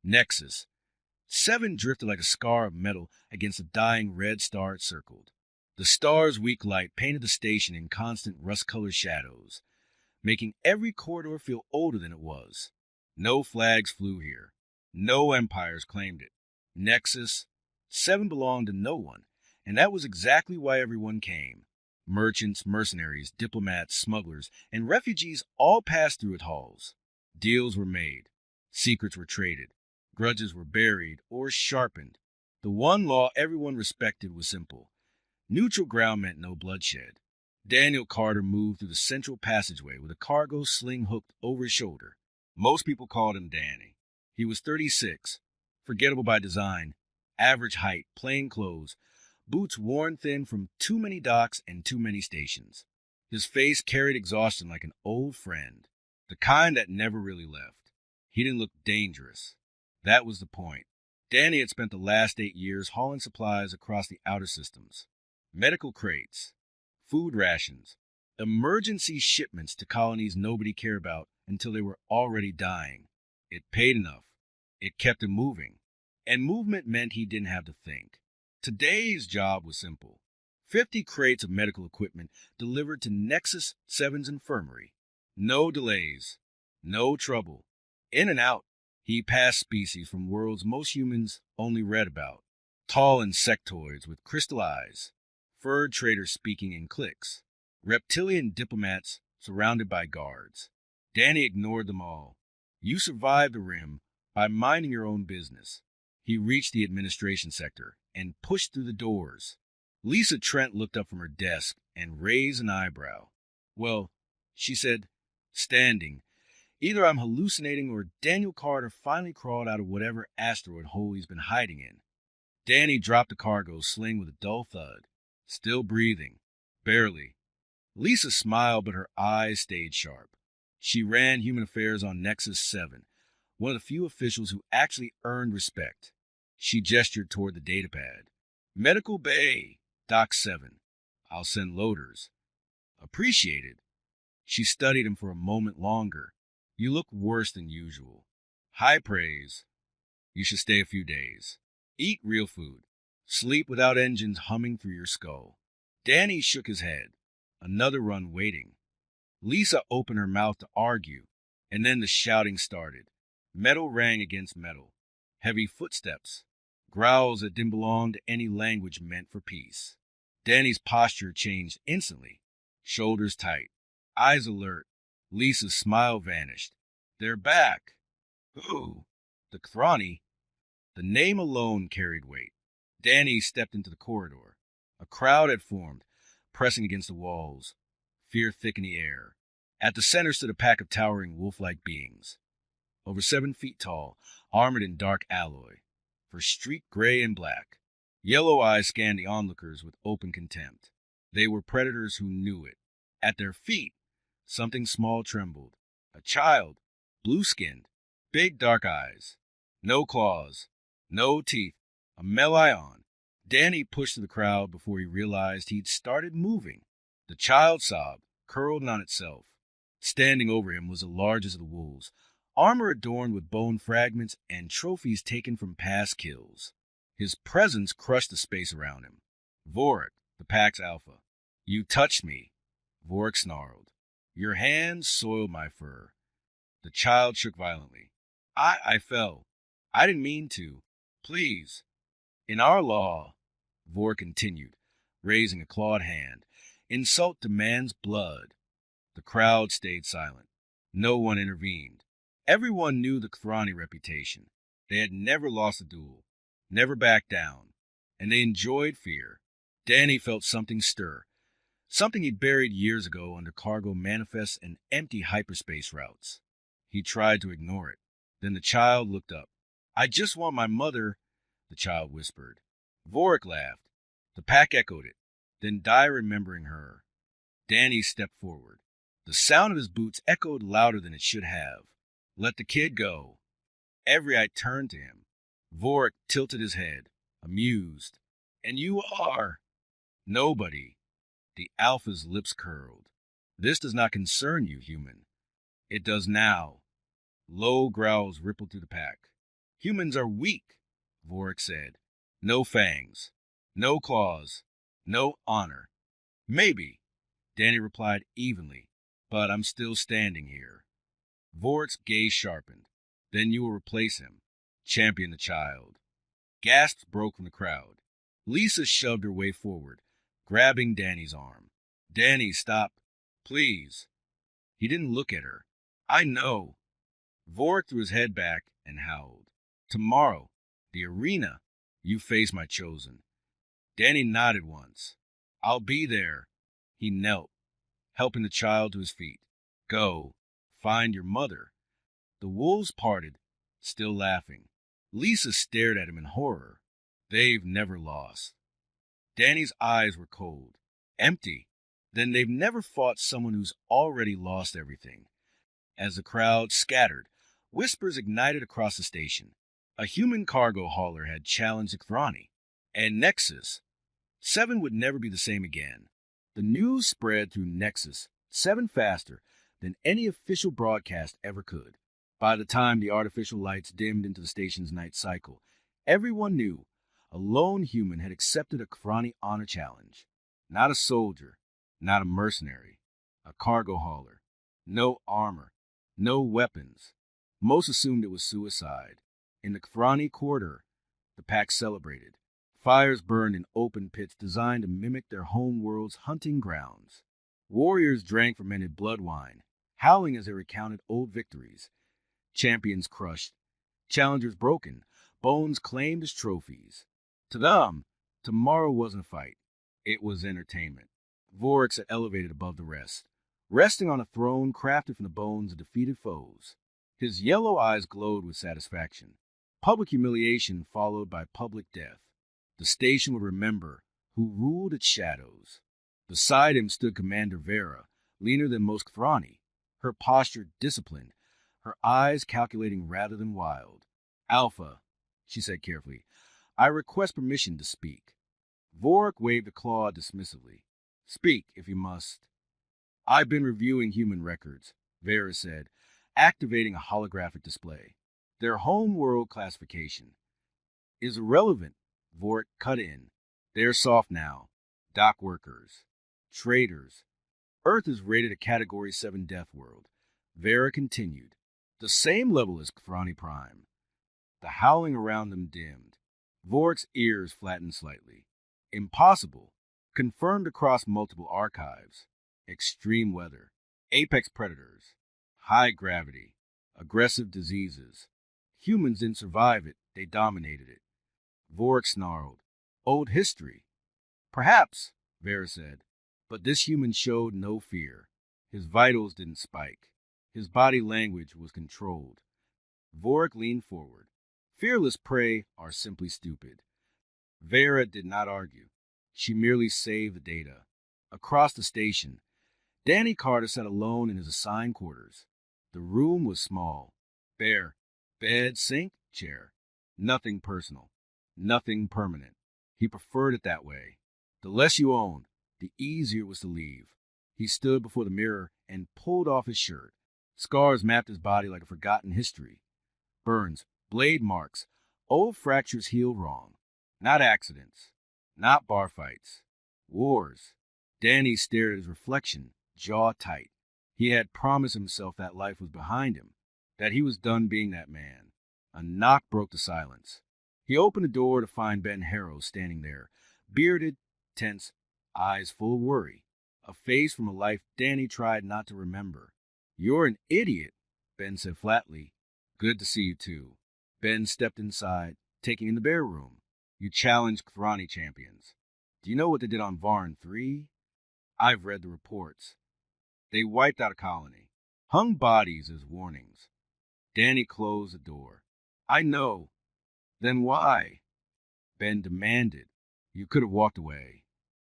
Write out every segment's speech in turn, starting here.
Nexus. 7 drifted like a scar of metal against a dying red star it circled. The star's weak light painted the station in constant rust-colored shadows, making every corridor feel older than it was. No flags flew here. No empires claimed it. Nexus 7 belonged to no one, and that was exactly why everyone came. Merchants, mercenaries, diplomats, smugglers, and refugees all passed through its halls. Deals were made. Secrets were traded. Grudges were buried or sharpened. The one law everyone respected was simple. Neutral ground meant no bloodshed. Daniel Carter moved through the central passageway with a cargo sling hooked over his shoulder. Most people called him Danny. He was 36, forgettable by design, average height, plain clothes, boots worn thin from too many docks and too many stations. His face carried exhaustion like an old friend, the kind that never really left. He didn't look dangerous. That was the point. Danny had spent the last 8 years hauling supplies across the outer systems. Medical crates, food rations, emergency shipments to colonies nobody cared about until they were already dying. It paid enough. It kept him moving. And movement meant he didn't have to think. Today's job was simple. 50 crates of medical equipment delivered to Nexus 7's infirmary. No delays. No trouble. In and out. He passed species from worlds most humans only read about. Tall insectoids with crystal eyes. Furred traders speaking in cliques. Reptilian diplomats surrounded by guards. Danny ignored them all. You survived the rim by minding your own business. He reached the administration sector and pushed through the doors. Lisa Trent looked up from her desk and raised an eyebrow. Well, she said, standing, either I'm hallucinating or Daniel Carter finally crawled out of whatever asteroid hole he's been hiding in. Danny dropped the cargo sling with a dull thud. Still breathing. Barely. Lisa smiled, but her eyes stayed sharp. She ran human affairs on Nexus 7, one of the few officials who actually earned respect. She gestured toward the datapad. Medical Bay, Doc 7. I'll send loaders. Appreciated. She studied him for a moment longer. You look worse than usual. High praise. You should stay a few days. Eat real food. Sleep without engines humming through your skull. Danny shook his head. Another run waiting. Lisa opened her mouth to argue, and then the shouting started. Metal rang against metal. Heavy footsteps. Growls that didn't belong to any language meant for peace. Danny's posture changed instantly. Shoulders tight. Eyes alert. Lisa's smile vanished. They're back. Who? The Kthrani? The name alone carried weight. Danny stepped into the corridor. A crowd had formed, pressing against the walls. Fear thickened the air. At the center stood a pack of towering wolf-like beings. Over 7 feet tall, armored in dark alloy, for street gray and black. Yellow eyes scanned the onlookers with open contempt. They were predators who knew it. At their feet, something small trembled. A child, blue-skinned, big dark eyes. No claws, no teeth, a Melion. Danny pushed through the crowd before he realized he'd started moving. The child sobbed, curled in on itself. Standing over him was the largest of the wolves, armor adorned with bone fragments and trophies taken from past kills. His presence crushed the space around him. Vorik, the pack's alpha. You touched me, Vorik snarled. Your hands soiled my fur. The child shook violently. I fell. I didn't mean to. Please. In our law, Vorik continued, raising a clawed hand, insult demands blood. The crowd stayed silent. No one intervened. Everyone knew the Kthrani reputation. They had never lost a duel, never backed down, and they enjoyed fear. Danny felt something stir, something he buried years ago under cargo manifests and empty hyperspace routes. He tried to ignore it. Then the child looked up. I just want my mother, the child whispered. Vorik laughed. The pack echoed it, then died remembering her. Danny stepped forward. The sound of his boots echoed louder than it should have. Let the kid go. Every eye turned to him. Vorik tilted his head, amused. And you are? Nobody. The alpha's lips curled. This does not concern you, human. It does now. Low growls rippled through the pack. Humans are weak, Vorik said. No fangs, no claws, no honor. Maybe, Danny replied evenly, but I'm still standing here. Vorik's gaze sharpened. Then you will replace him. Champion the child. Gasps broke from the crowd. Lisa shoved her way forward, grabbing Danny's arm. Danny, stop. Please. He didn't look at her. I know. Vorik threw his head back and howled. Tomorrow, the arena, you face my chosen. Danny nodded once. I'll be there. He knelt, helping the child to his feet. Go. Find your mother. The wolves parted, still laughing. Lisa stared at him in horror. They've never lost. Danny's eyes were cold, empty. Then they've never fought someone who's already lost everything. As the crowd scattered, whispers ignited across the station. A human cargo hauler had challenged the K'thrani. And Nexus. Seven would never be the same again. The news spread through Nexus 7 faster than any official broadcast ever could. By the time the artificial lights dimmed into the station's night cycle, everyone knew a lone human had accepted a K'thrani honor challenge. Not a soldier, not a mercenary, a cargo hauler. No armor, no weapons. Most assumed it was suicide. In the K'thrani quarter, the pack celebrated. Fires burned in open pits designed to mimic their home world's hunting grounds. Warriors drank fermented blood wine, howling as they recounted old victories. Champions crushed, challengers broken, bones claimed as trophies. To them, tomorrow wasn't a fight. It was entertainment. Vorik sat elevated above the rest, resting on a throne crafted from the bones of defeated foes. His yellow eyes glowed with satisfaction. Public humiliation followed by public death. The station would remember who ruled its shadows. Beside him stood Commander Vera, leaner than most K'thrani, her posture disciplined, her eyes calculating rather than wild. Alpha, she said carefully, I request permission to speak. Vorik waved a claw dismissively. Speak, if you must. I've been reviewing human records, Vera said, activating a holographic display. Their home world classification is irrelevant, Vorik cut in. They're soft now. Dock workers. Traders. Earth is rated a Category 7 death world. Vera continued. The same level as K'thrani Prime. The howling around them dimmed. Vorik's ears flattened slightly. Impossible. Confirmed across multiple archives. Extreme weather. Apex predators. High gravity. Aggressive diseases. Humans didn't survive it. They dominated it. Vorik snarled. Old history. Perhaps, Vera said. But this human showed no fear. His vitals didn't spike. His body language was controlled. Vorik leaned forward. Fearless prey are simply stupid. Vera did not argue. She merely saved the data. Across the station, Danny Carter sat alone in his assigned quarters. The room was small. Bare. Bed, sink, chair. Nothing personal. Nothing permanent. He preferred it that way. The less you owned, the easier it was to leave. He stood before the mirror and pulled off his shirt. Scars mapped his body like a forgotten history. Burns, blade marks, old fractures healed wrong. Not accidents. Not bar fights. Wars. Danny stared at his reflection, jaw tight. He had promised himself that life was behind him, that he was done being that man. A knock broke the silence. He opened the door to find Ben Harrow standing there, bearded, tense, eyes full of worry, a face from a life Danny tried not to remember. You're an idiot, Ben said flatly. Good to see you too. Ben stepped inside, taking in the bear room. You challenged K'thrani champions. Do you know what they did on Varn 3? I've read the reports. They wiped out a colony, hung bodies as warnings. Danny closed the door. I know. Then why? Ben demanded. You could have walked away.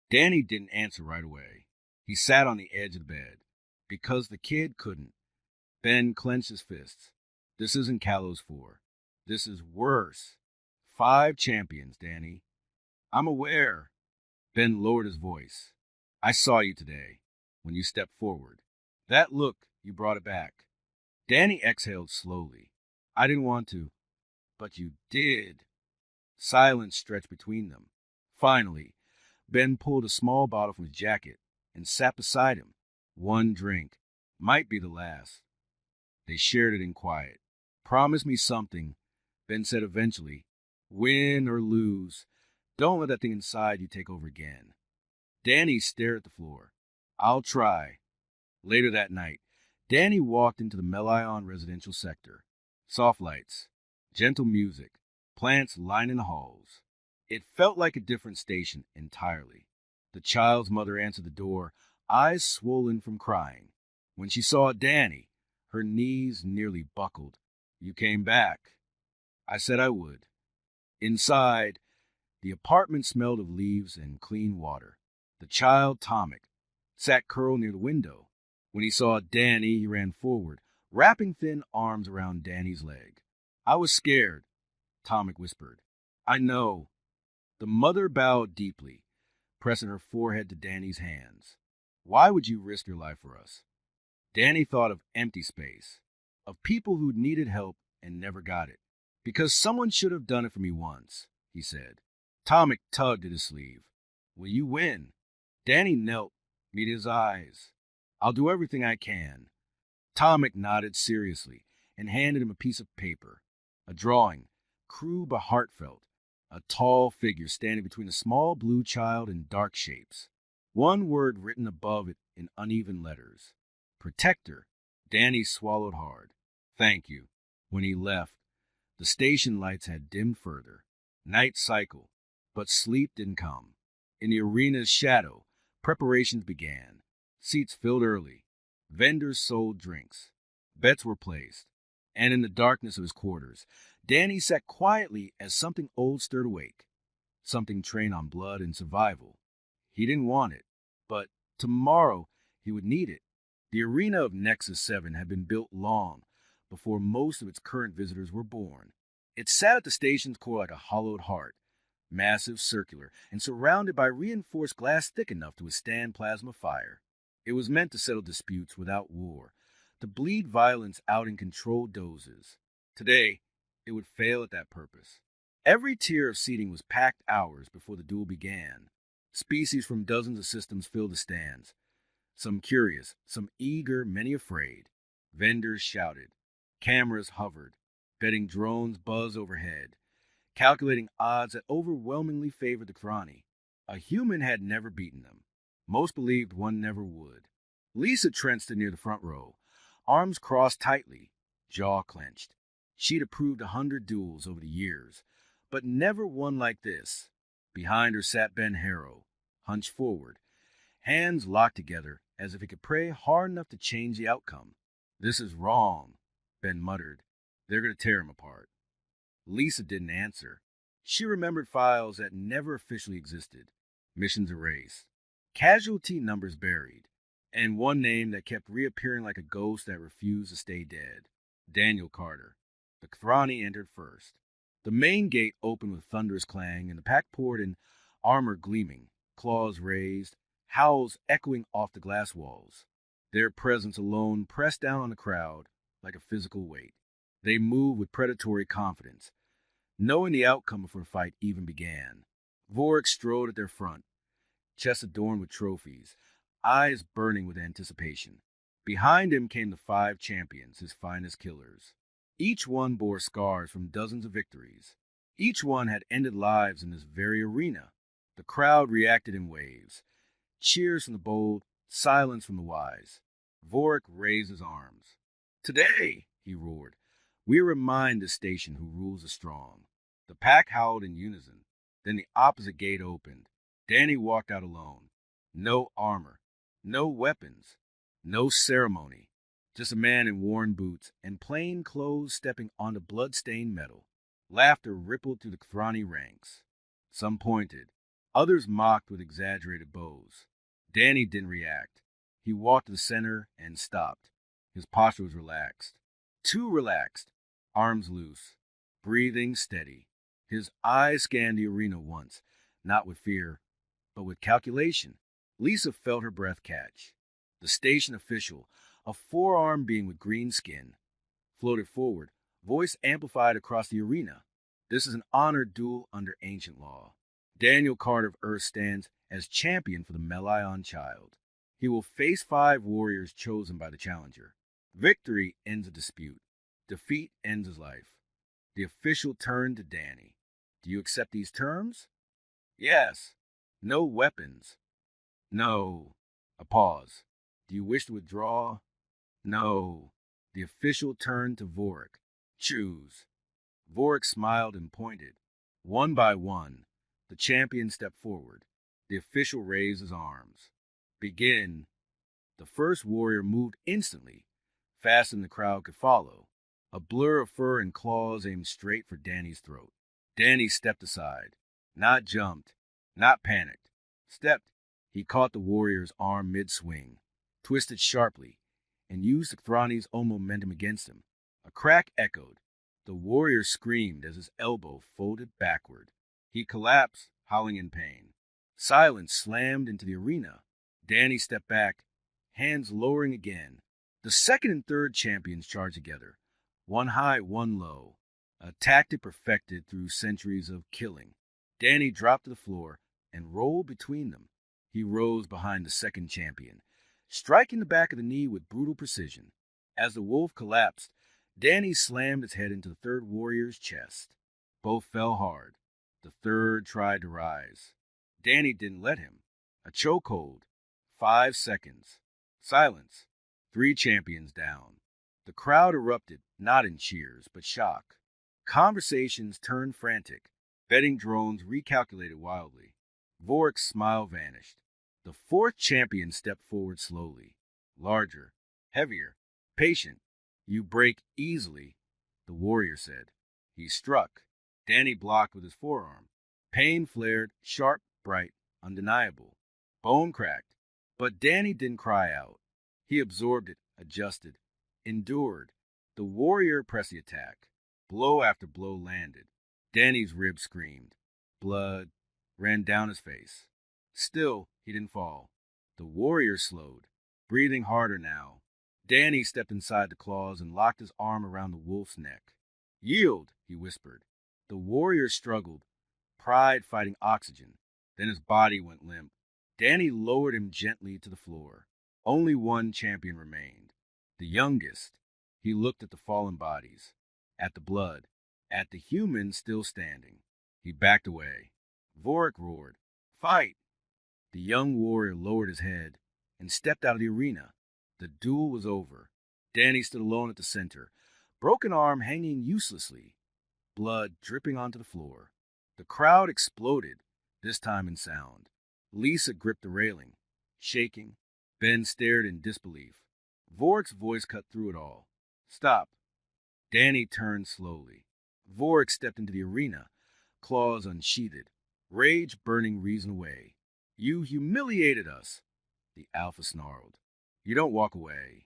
Danny didn't answer right away. He sat on the edge of the bed. Because the kid couldn't. Ben clenched his fists. This isn't Kalos 4. This is worse. 5 champions, Danny. I'm aware. Ben lowered his voice. I saw you today, when you stepped forward. That look, you brought it back. Danny exhaled slowly. I didn't want to. But you did. Silence stretched between them. Finally, Ben pulled a small bottle from his jacket and sat beside him. One drink. Might be the last. They shared it in quiet. Promise me something, Ben said eventually. Win or lose, don't let that thing inside you take over again. Danny stared at the floor. I'll try. Later that night, Danny walked into the Melion residential sector. Soft lights, gentle music, plants lining the halls. It felt like a different station entirely. The child's mother answered the door, eyes swollen from crying. When she saw Danny, her knees nearly buckled. You came back. I said I would. Inside, the apartment smelled of leaves and clean water. The child, Tomic, sat curled near the window. When he saw Danny, he ran forward, wrapping thin arms around Danny's leg. I was scared, Tomic whispered. I know. The mother bowed deeply, pressing her forehead to Danny's hands. Why would you risk your life for us? Danny thought of empty space, of people who needed help and never got it. Because someone should have done it for me once, he said. Tomic tugged at his sleeve. Will you win? Danny knelt, meeting his eyes. I'll do everything I can. Tomic nodded seriously and handed him a piece of paper. A drawing, crude but heartfelt. A tall figure standing between a small blue child and dark shapes. One word written above it in uneven letters. Protector. Danny swallowed hard. Thank you. When he left, the station lights had dimmed further. Night cycled, but sleep didn't come. In the arena's shadow, preparations began. Seats filled early. Vendors sold drinks. Bets were placed. And in the darkness of his quarters, Danny sat quietly as something old stirred awake. Something trained on blood and survival. He didn't want it, but tomorrow he would need it. The arena of Nexus 7 had been built long before most of its current visitors were born. It sat at the station's core like a hollowed heart, massive, circular, and surrounded by reinforced glass thick enough to withstand plasma fire. It was meant to settle disputes without war, to bleed violence out in controlled doses. Today, it would fail at that purpose. Every tier of seating was packed hours before the duel began. Species from dozens of systems filled the stands. Some curious, some eager, many afraid. Vendors shouted. Cameras hovered. Betting drones buzzed overhead, calculating odds that overwhelmingly favored the Krani. A human had never beaten them. Most believed one never would. Lisa Trent stood near the front row, arms crossed tightly, jaw clenched. She'd approved 100 duels over the years, but never one like this. Behind her sat Ben Harrow, hunched forward, hands locked together as if he could pray hard enough to change the outcome. This is wrong, Ben muttered. They're going to tear him apart. Lisa didn't answer. She remembered files that never officially existed, missions erased, casualty numbers buried, and one name that kept reappearing like a ghost that refused to stay dead. Daniel Carter. The Kathrani entered first. The main gate opened with thunderous clang, and the pack poured in, armor gleaming, claws raised, howls echoing off the glass walls. Their presence alone pressed down on the crowd like a physical weight. They moved with predatory confidence, knowing the outcome before the fight even began. Vorik strode at their front, chest adorned with trophies, eyes burning with anticipation. Behind him came the 5 champions, his finest killers. Each one bore scars from dozens of victories. Each one had ended lives in this very arena. The crowd reacted in waves. Cheers from the bold, silence from the wise. Vorik raised his arms. Today, he roared, we remind the station who rules the strong. The pack howled in unison. Then the opposite gate opened. Danny walked out alone. No armor, no weapons, no ceremony. Just a man in worn boots and plain clothes stepping onto blood-stained metal. Laughter rippled through the Kathrani ranks. Some pointed. Others mocked with exaggerated bows. Danny didn't react. He walked to the center and stopped. His posture was relaxed. Too relaxed. Arms loose. Breathing steady. His eyes scanned the arena once, not with fear, but with calculation. Lisa felt her breath catch. The station official, a 4-armed being with green skin, floated forward, voice amplified across the arena. This is an honored duel under ancient law. Daniel Carter of Earth stands as champion for the Melion child. He will face 5 warriors chosen by the challenger. Victory ends a dispute. Defeat ends his life. The official turned to Danny. Do you accept these terms? Yes. No weapons. No. A pause. Do you wish to withdraw? No. The official turned to Vorik. Choose. Vorik smiled and pointed. One by one, the champion stepped forward. The official raised his arms. Begin. The first warrior moved instantly, faster than the crowd could follow. A blur of fur and claws aimed straight for Danny's throat. Danny stepped aside. Not jumped, not panicked. Stepped. He caught the warrior's arm mid-swing, twisted sharply, and used Kthrani's own momentum against him. A crack echoed. The warrior screamed as his elbow folded backward. He collapsed, howling in pain. Silence slammed into the arena. Danny stepped back, hands lowering again. The second and third champions charged together, one high, one low, a tactic perfected through centuries of killing. Danny dropped to the floor and rolled between them. He rose behind the second champion, striking the back of the knee with brutal precision. As the wolf collapsed, Danny slammed his head into the third warrior's chest. Both fell hard. The third tried to rise. Danny didn't let him. A chokehold. 5 seconds. Silence. 3 champions down. The crowd erupted, not in cheers, but shock. Conversations turned frantic. Betting drones recalculated wildly. Vorik's smile vanished. The fourth champion stepped forward slowly. Larger, heavier, patient. You break easily, the warrior said. He struck. Danny blocked with his forearm. Pain flared, sharp, bright, undeniable. Bone cracked. But Danny didn't cry out. He absorbed it, adjusted, endured. The warrior pressed the attack. Blow after blow landed. Danny's ribs screamed. Blood ran down his face. Still, he didn't fall. The warrior slowed, breathing harder now. Danny stepped inside the claws and locked his arm around the wolf's neck. Yield, he whispered. The warrior struggled, pride fighting oxygen. Then his body went limp. Danny lowered him gently to the floor. Only one champion remained. The youngest. He looked at the fallen bodies, at the blood, at the human still standing. He backed away. Vorik roared, "Fight!" The young warrior lowered his head and stepped out of the arena. The duel was over. Danny stood alone at the center, broken arm hanging uselessly, blood dripping onto the floor. The crowd exploded, this time in sound. Lisa gripped the railing, shaking. Ben stared in disbelief. Vorik's voice cut through it all. "Stop." Danny turned slowly. Vorik stepped into the arena, claws unsheathed, rage burning reason away. "You humiliated us," the alpha snarled. "You don't walk away."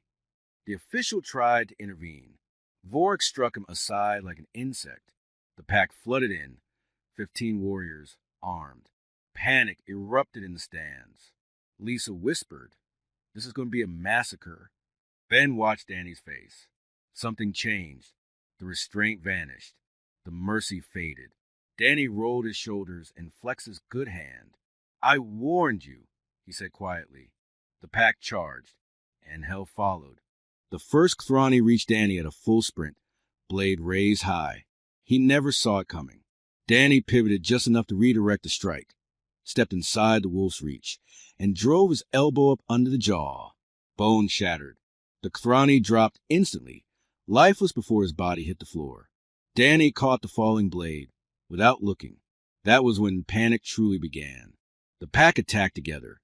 The official tried to intervene. Vorik struck him aside like an insect. The pack flooded in, 15 warriors, armed. Panic erupted in the stands. Lisa whispered, "This is going to be a massacre." Ben watched Danny's face. Something changed. The restraint vanished. The mercy faded. Danny rolled his shoulders and flexed his good hand. "I warned you," he said quietly. The pack charged, and hell followed. The first Kthrani reached Danny at a full sprint, blade raised high. He never saw it coming. Danny pivoted just enough to redirect the strike, stepped inside the wolf's reach, and drove his elbow up under the jaw. Bone shattered. The Kthrani dropped instantly, lifeless before his body hit the floor. Danny caught the falling blade, without looking. That was when panic truly began. The pack attacked together.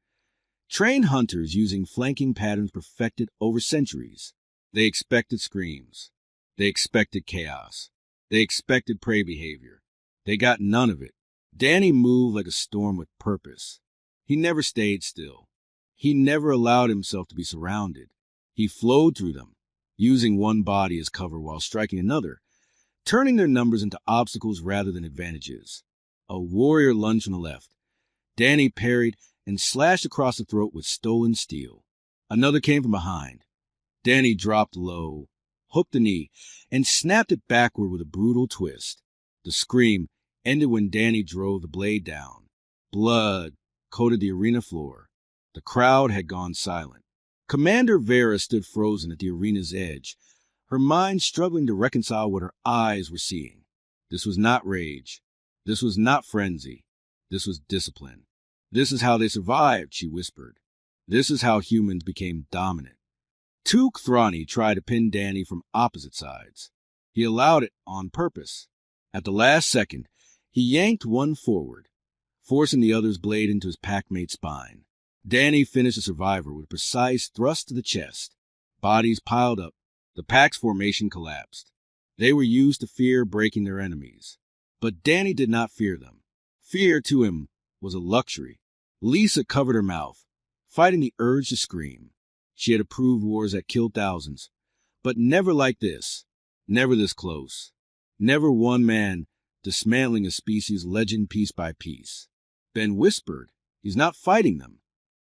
Trained hunters using flanking patterns perfected over centuries. They expected screams. They expected chaos. They expected prey behavior. They got none of it. Danny moved like a storm with purpose. He never stayed still. He never allowed himself to be surrounded. He flowed through them, using one body as cover while striking another, turning their numbers into obstacles rather than advantages. A warrior lunged from the left. Danny parried and slashed across the throat with stolen steel. Another came from behind. Danny dropped low, hooked the knee, and snapped it backward with a brutal twist. The scream ended when Danny drove the blade down. Blood coated the arena floor. The crowd had gone silent. Commander Vera stood frozen at the arena's edge, her mind struggling to reconcile what her eyes were seeing. This was not rage. This was not frenzy. This was discipline. This is how they survived, she whispered. This is how humans became dominant. Two K'thrani tried to pin Danny from opposite sides. He allowed it on purpose. At the last second, he yanked one forward, forcing the other's blade into his packmate's spine. Danny finished the survivor with a precise thrust to the chest. Bodies piled up. The pack's formation collapsed. They were used to fear breaking their enemies. But Danny did not fear them. Fear to him was a luxury. Lisa covered her mouth, fighting the urge to scream. She had approved wars that killed thousands, but never like this. Never this close. Never one man dismantling a species' legend piece by piece. Ben whispered, "He's not fighting them."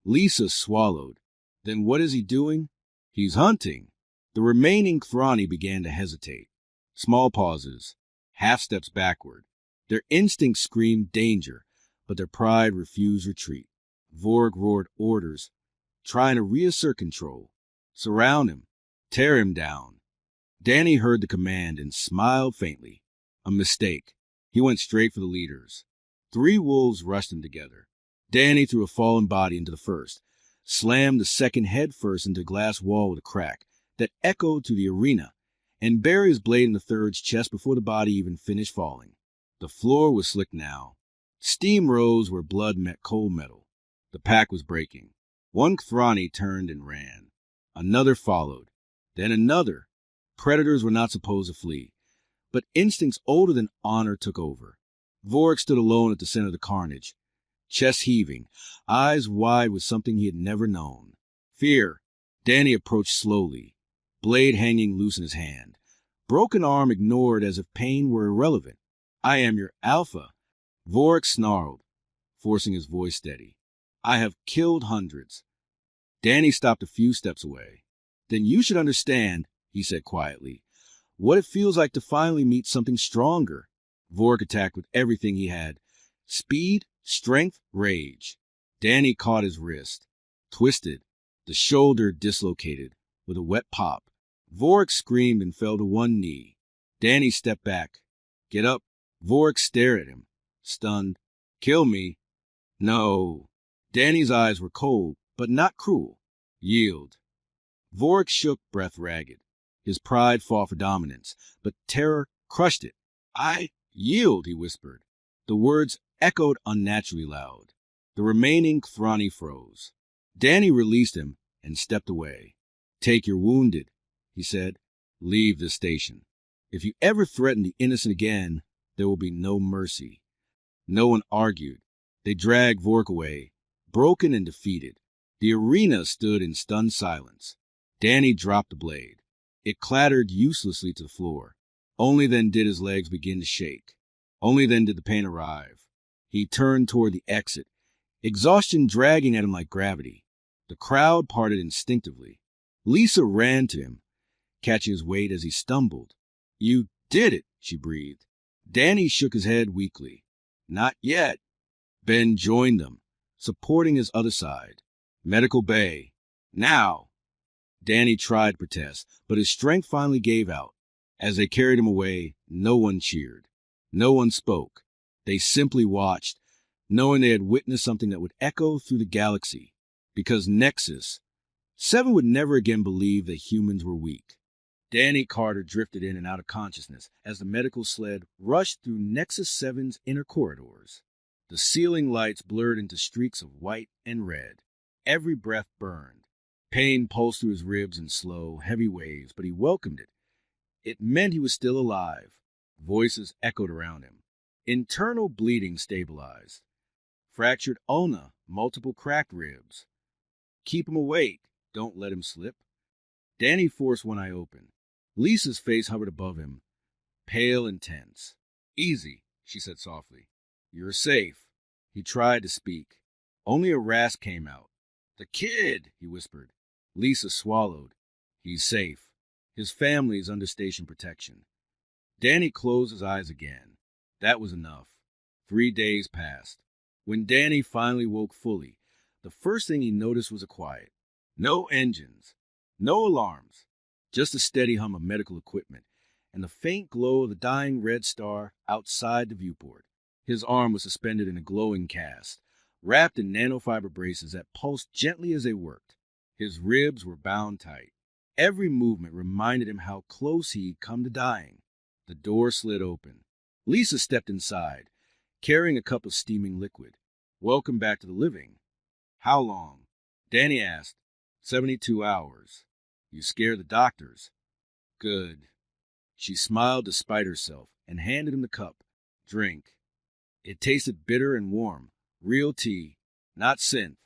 Lisa swallowed. "Then what is he doing?" "He's hunting." The remaining K'thrani began to hesitate. Small pauses, half steps backward. Their instincts screamed danger, but their pride refused retreat. Vork roared orders, trying to reassert control. Surround him. Tear him down. Danny heard the command and smiled faintly. A mistake. He went straight for the leaders. 3 wolves rushed them together. Danny threw a fallen body into the first, slammed the second head first into a glass wall with a crack that echoed through the arena, and buried his blade in the third's chest before the body even finished falling. The floor was slick now. Steam rose where blood met cold metal. The pack was breaking. One K'thrani turned and ran. Another followed. Then another. Predators were not supposed to flee, but instincts older than honor took over. Vork stood alone at the center of the carnage, chest heaving, eyes wide with something he had never known. Fear. Danny approached slowly, blade hanging loose in his hand. Broken arm ignored as if pain were irrelevant. "I am your alpha." Vork snarled, forcing his voice steady. "I have killed hundreds." Danny stopped a few steps away. "Then you should understand," he said quietly, "what it feels like to finally meet something stronger." Vork attacked with everything he had. Speed, strength, rage. Danny caught his wrist. Twisted. The shoulder dislocated, with a wet pop. Vork screamed and fell to one knee. Danny stepped back. "Get up." Vork stared at him, stunned. "Kill me." "No." Danny's eyes were cold, but not cruel. "Yield." Vork shook, breath ragged. His pride fought for dominance, but terror crushed it. "I yield," he whispered. The words echoed unnaturally loud. The remaining K'thrani froze. Danny released him and stepped away. "Take your wounded," he said. "Leave this station. If you ever threaten the innocent again, there will be no mercy." No one argued. They dragged Vork away, broken and defeated. The arena stood in stunned silence. Danny dropped the blade. It clattered uselessly to the floor. Only then did his legs begin to shake. Only then did the pain arrive. He turned toward the exit, exhaustion dragging at him like gravity. The crowd parted instinctively. Lisa ran to him, catching his weight as he stumbled. "You did it," she breathed. Danny shook his head weakly. "Not yet." Ben joined them, supporting his other side. "Medical bay. Now." Danny tried to protest, but his strength finally gave out. As they carried him away, no one cheered. No one spoke. They simply watched, knowing they had witnessed something that would echo through the galaxy. Because Nexus 7 would never again believe that humans were weak. Danny Carter drifted in and out of consciousness as the medical sled rushed through Nexus 7's inner corridors. The ceiling lights blurred into streaks of white and red. Every breath burned. Pain pulsed through his ribs in slow, heavy waves, but he welcomed it. It meant he was still alive. Voices echoed around him. Internal bleeding stabilized. Fractured ulna, multiple cracked ribs. "Keep him awake. Don't let him slip." Danny forced one eye open. Lisa's face hovered above him, pale and tense. "Easy," she said softly. "You're safe." He tried to speak. Only a rasp came out. "The kid," he whispered. Lisa swallowed. "He's safe. His family is under station protection." Danny closed his eyes again. That was enough. 3 days passed. When Danny finally woke fully, the first thing he noticed was a quiet. No engines, no alarms, just a steady hum of medical equipment and the faint glow of the dying red star outside the viewport. His arm was suspended in a glowing cast, wrapped in nanofiber braces that pulsed gently as they worked. His ribs were bound tight. Every movement reminded him how close he'd come to dying. The door slid open. Lisa stepped inside, carrying a cup of steaming liquid. Welcome back to the living. How long? Danny asked. 72 hours. You scare the doctors. Good. She smiled despite herself and handed him the cup. Drink. It tasted bitter and warm. Real tea, not synth.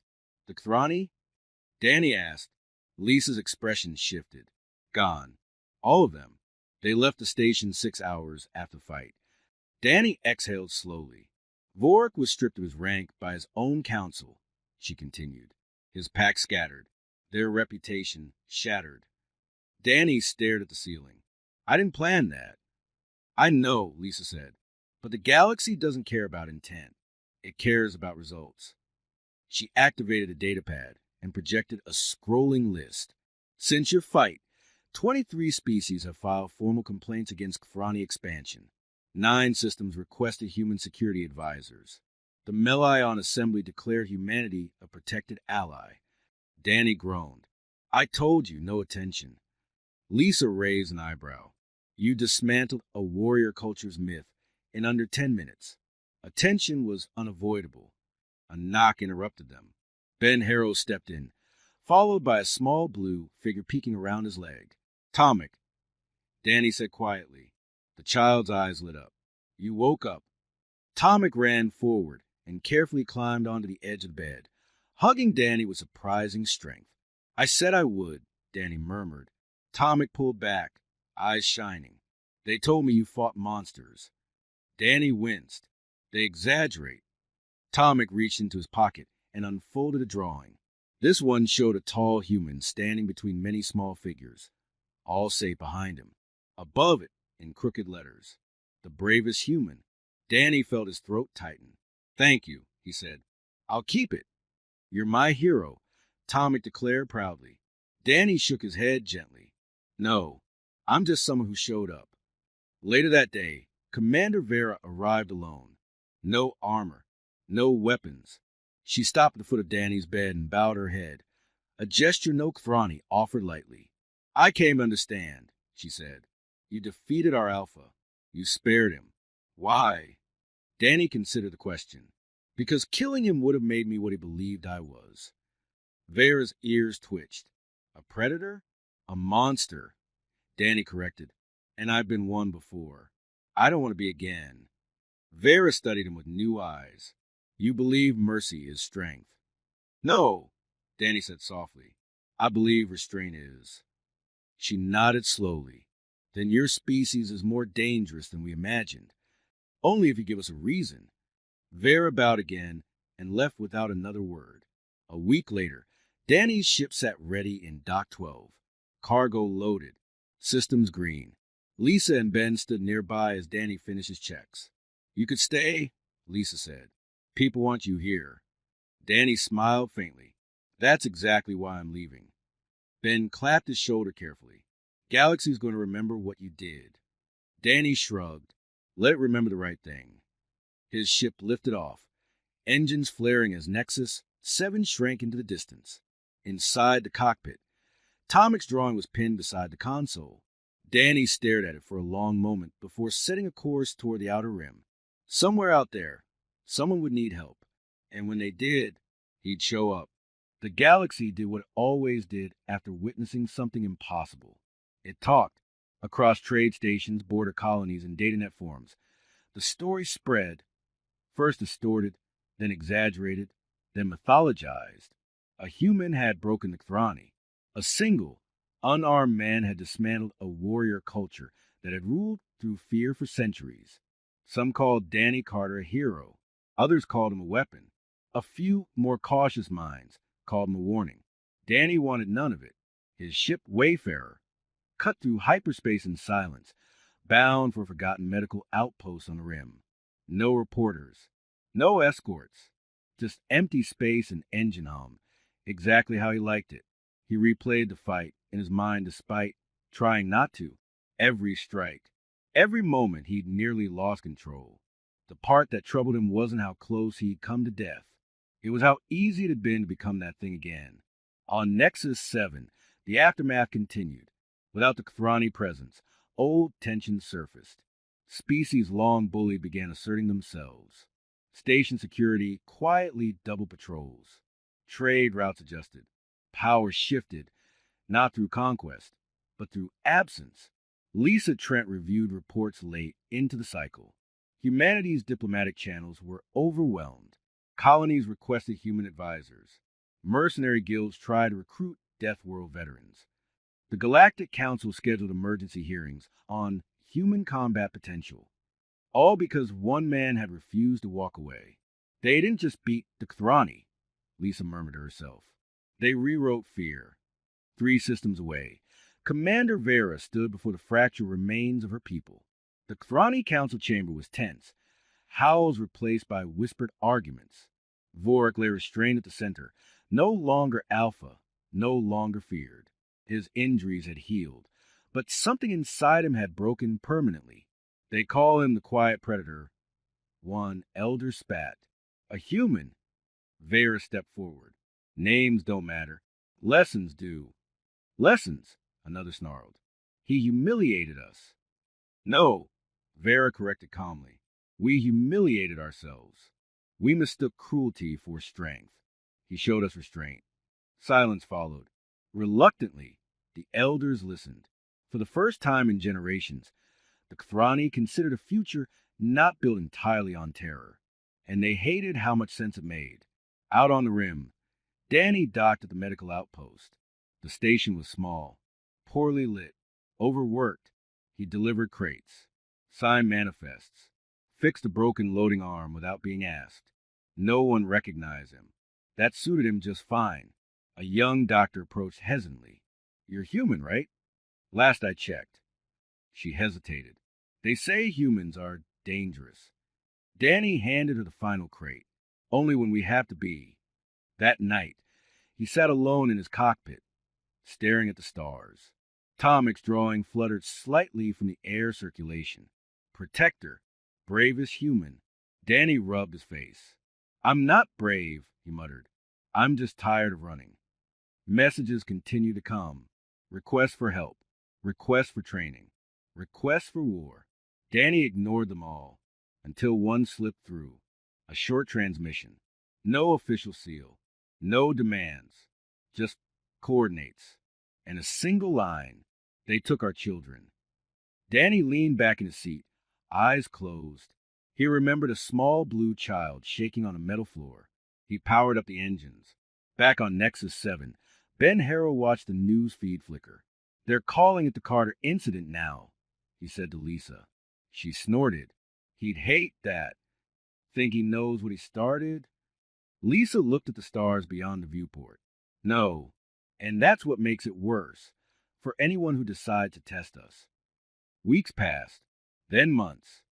The Kthrani? Danny asked. Lisa's expression shifted. Gone. All of them. They left the station 6 hours after the fight. Danny exhaled slowly. Vorik was stripped of his rank by his own council, she continued. His pack scattered, their reputation shattered. Danny stared at the ceiling. I didn't plan that. I know, Lisa said, but the galaxy doesn't care about intent. It cares about results. She activated a datapad and projected a scrolling list. Since your fight, 23 species have filed formal complaints against Kthrani expansion. 9 systems requested human security advisors. The Melion Assembly declared humanity a protected ally. Danny groaned. I told you, no attention. Lisa raised an eyebrow. You dismantled a warrior culture's myth in under 10 minutes. Attention was unavoidable. A knock interrupted them. Ben Harrow stepped in, followed by a small blue figure peeking around his leg. Tomic, Danny said quietly. The child's eyes lit up. You woke up. Tomic ran forward and carefully climbed onto the edge of the bed, hugging Danny with surprising strength. I said I would, Danny murmured. Tomic pulled back, eyes shining. They told me you fought monsters. Danny winced. They exaggerate. Tomic reached into his pocket and unfolded a drawing. This one showed a tall human standing between many small figures, all safe behind him. Above it, in crooked letters, the bravest human. Danny felt his throat tighten. Thank you, he said. I'll keep it. You're my hero, Tomic declared proudly. Danny shook his head gently. No, I'm just someone who showed up. Later that day, Commander Vera arrived alone. No armor, no weapons. She stopped at the foot of Danny's bed and bowed her head, a gesture no Kthrani offered lightly. I came to understand, she said. You defeated our Alpha. You spared him. Why? Danny considered the question. Because killing him would have made me what he believed I was. Vera's ears twitched. A predator? A monster. Danny corrected. And I've been one before. I don't want to be again. Vera studied him with new eyes. You believe mercy is strength. No, Danny said softly. I believe restraint is. She nodded slowly. Then your species is more dangerous than we imagined. Only if you give us a reason. Vera bowed again and left without another word. A week later, Danny's ship sat ready in Dock 12. Cargo loaded. Systems green. Lisa and Ben stood nearby as Danny finished his checks. You could stay, Lisa said. People want you here. Danny smiled faintly. That's exactly why I'm leaving. Ben clapped his shoulder carefully. Galaxy's going to remember what you did. Danny shrugged. Let it remember the right thing. His ship lifted off, engines flaring as Nexus 7 shrank into the distance. Inside the cockpit, Tomic's drawing was pinned beside the console. Danny stared at it for a long moment before setting a course toward the outer rim. Somewhere out there, someone would need help, and when they did, he'd show up. The galaxy did what it always did after witnessing something impossible. It talked, across trade stations, border colonies, and datanet forums. The story spread, first distorted, then exaggerated, then mythologized. A human had broken the Kthrani. A single, unarmed man had dismantled a warrior culture that had ruled through fear for centuries. Some called Danny Carter a hero. Others called him a weapon. A few more cautious minds called him a warning. Danny wanted none of it. His ship Wayfarer cut through hyperspace in silence, bound for a forgotten medical outpost on the rim. No reporters. No escorts. Just empty space and engine hum. Exactly how he liked it. He replayed the fight in his mind despite trying not to. Every strike. Every moment he'd nearly lost control. The part that troubled him wasn't how close he'd come to death. It was how easy it had been to become that thing again. On Nexus 7, the aftermath continued. Without the Kathrani presence, old tensions surfaced. Species long bullied began asserting themselves. Station security quietly double patrols. Trade routes adjusted. Power shifted, not through conquest, but through absence. Lisa Trent reviewed reports late into the cycle. Humanity's diplomatic channels were overwhelmed. Colonies requested human advisors. Mercenary guilds tried to recruit Death World veterans. The Galactic Council scheduled emergency hearings on human combat potential, all because one man had refused to walk away. They didn't just beat the Kathrani, Lisa murmured to herself. They rewrote fear. 3 systems away, Commander Vera stood before the fractured remains of her people. The Kathrani Council chamber was tense. Howls replaced by whispered arguments. Vorik lay restrained at the center, no longer alpha, no longer feared. His injuries had healed, but something inside him had broken permanently. They call him the Quiet Predator. One elder spat. A human. Vera stepped forward. Names don't matter. Lessons do. Lessons, another snarled. He humiliated us. No, Vera corrected calmly. We humiliated ourselves. We mistook cruelty for strength. He showed us restraint. Silence followed. Reluctantly, the elders listened. For the first time in generations, the Kathrani considered a future not built entirely on terror, and they hated how much sense it made. Out on the rim, Danny docked at the medical outpost. The station was small, poorly lit, overworked. He delivered crates, signed manifests, fixed a broken loading arm without being asked. No one recognized him. That suited him just fine. A young doctor approached hesitantly. You're human, right? Last I checked. She hesitated. They say humans are dangerous. Danny handed her the final crate. Only when we have to be. That night, he sat alone in his cockpit, staring at the stars. Tomic's drawing fluttered slightly from the air circulation. Protector, bravest human. Danny rubbed his face. I'm not brave, he muttered. I'm just tired of running. Messages continue to come. Requests for help. Requests for training. Requests for war. Danny ignored them all, until one slipped through. A short transmission. No official seal. No demands. Just coordinates. And a single line. They took our children. Danny leaned back in his seat, eyes closed. He remembered a small blue child shaking on a metal floor. He powered up the engines. Back on Nexus 7, Ben Harrow watched the news feed flicker. They're calling it the Carter incident now, he said to Lisa. She snorted. He'd hate that. Think he knows what he started? Lisa looked at the stars beyond the viewport. No, and that's what makes it worse for anyone who decides to test us. Weeks passed, then months.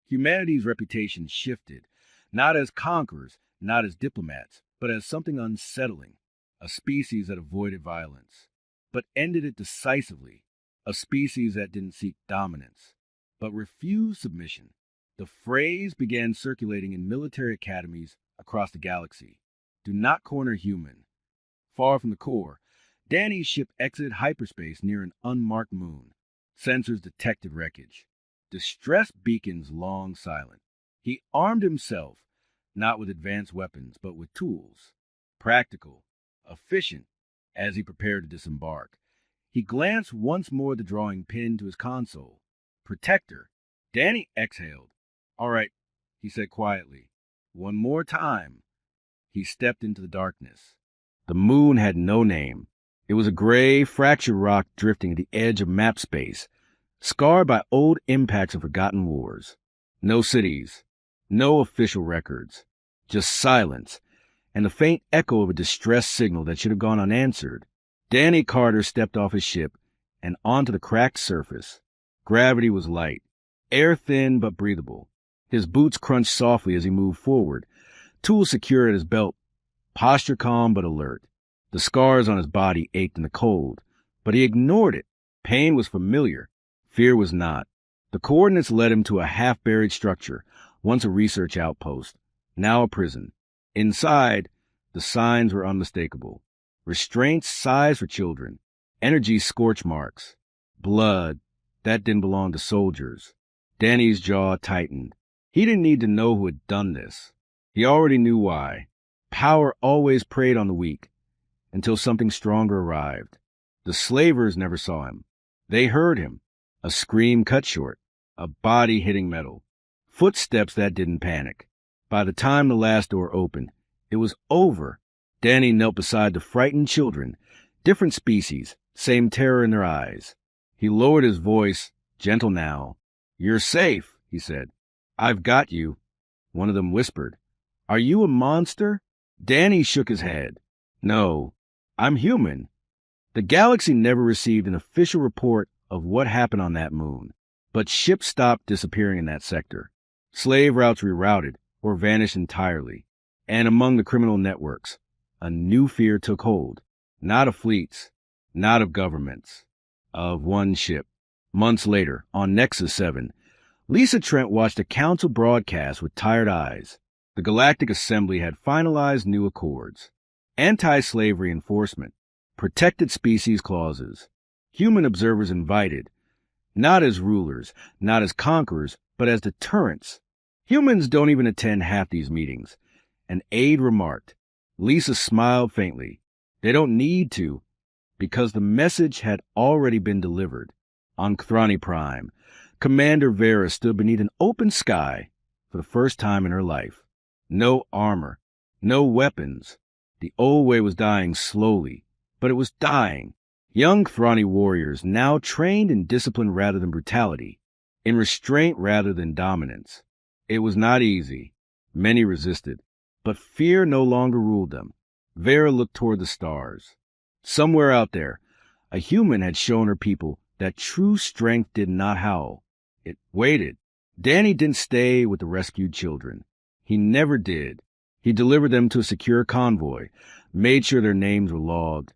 Humanity's reputation shifted, not as conquerors, not as diplomats, but as something unsettling, a species that avoided violence, but ended it decisively, a species that didn't seek dominance, but refused submission. The phrase began circulating in military academies across the galaxy. Do not corner human. Far from the core, Danny's ship exited hyperspace near an unmarked moon. Sensors detected wreckage. Distress beacons long silent. He armed himself, not with advanced weapons, but with tools. Practical, efficient, as he prepared to disembark. He glanced once more at the drawing pinned to his console. Protector. Danny exhaled. All right, he said quietly. One more time. He stepped into the darkness. The moon had no name. It was a gray, fractured rock drifting at the edge of map space, scarred by old impacts of forgotten wars. No cities, no official records, just silence, and the faint echo of a distress signal that should have gone unanswered. Danny Carter stepped off his ship and onto the cracked surface. Gravity was light, air thin but breathable. His boots crunched softly as he moved forward, tools secure at his belt, posture calm but alert. The scars on his body ached in the cold, but he ignored it. Pain was familiar. Fear was not. The coordinates led him to a half-buried structure, once a research outpost, now a prison. Inside, the signs were unmistakable. Restraints sized for children. Energy scorch marks. Blood. That didn't belong to soldiers. Danny's jaw tightened. He didn't need to know who had done this. He already knew why. Power always preyed on the weak, until something stronger arrived. The slavers never saw him. They heard him. A scream cut short. A body hitting metal. Footsteps that didn't panic. By the time the last door opened, it was over. Danny knelt beside the frightened children. Different species, same terror in their eyes. He lowered his voice, gentle now. "You're safe," he said. "I've got you." One of them whispered, "Are you a monster?" Danny shook his head. "No, I'm human." The galaxy never received an official report of what happened on that moon, but ships stopped disappearing in that sector. Slave routes rerouted or vanished entirely. And among the criminal networks, a new fear took hold. Not of fleets, not of governments, of one ship. Months later, on Nexus 7, Lisa Trent watched a council broadcast with tired eyes. The Galactic Assembly had finalized new accords. Anti-slavery enforcement, protected species clauses, human observers invited, not as rulers, not as conquerors, but as deterrents. Humans don't even attend half these meetings. An aide remarked. Lisa smiled faintly. They don't need to, because the message had already been delivered. On Cthrani Prime, Commander Vera stood beneath an open sky for the first time in her life. No armor, no weapons. The old way was dying slowly, but it was dying. Young Cthrani warriors, now trained in discipline rather than brutality, in restraint rather than dominance. It was not easy. Many resisted, but fear no longer ruled them. Vera looked toward the stars. Somewhere out there, a human had shown her people that true strength did not howl. It waited. Danny didn't stay with the rescued children. He never did. He delivered them to a secure convoy, made sure their names were logged,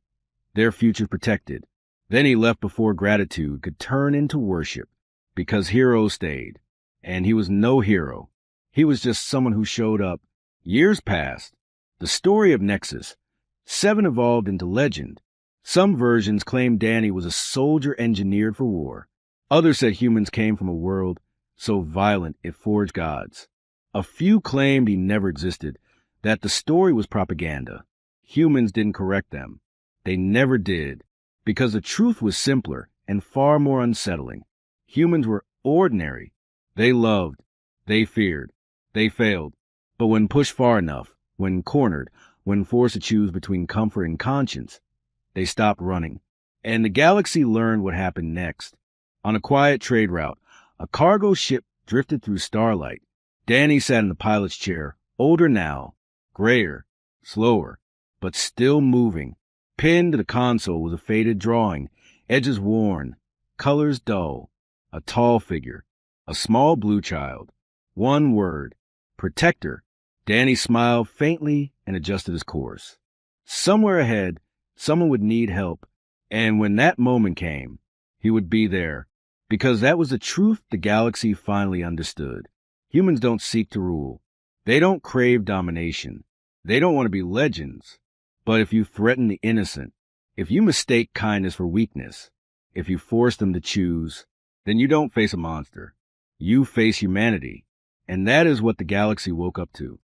their futures protected. Then he left before gratitude could turn into worship, because heroes stayed. And he was no hero. He was just someone who showed up. Years passed. The story of Nexus 7 evolved into legend. Some versions claimed Danny was a soldier engineered for war. Others said humans came from a world so violent it forged gods. A few claimed he never existed, that the story was propaganda. Humans didn't correct them. They never did, because the truth was simpler and far more unsettling. Humans were ordinary. They loved. They feared. They failed. But when pushed far enough, when cornered, when forced to choose between comfort and conscience, they stopped running. And the galaxy learned what happened next. On a quiet trade route, a cargo ship drifted through starlight. Danny sat in the pilot's chair, older now, grayer, slower, but still moving. Pinned to the console was a faded drawing, edges worn, colors dull. A tall figure, a small blue child. One word, protector. Danny smiled faintly and adjusted his course. Somewhere ahead, someone would need help, and when that moment came, he would be there, because that was the truth the galaxy finally understood. Humans don't seek to rule. They don't crave domination. They don't want to be legends. But if you threaten the innocent, if you mistake kindness for weakness, if you force them to choose, then you don't face a monster. You face humanity. And that is what the galaxy woke up to.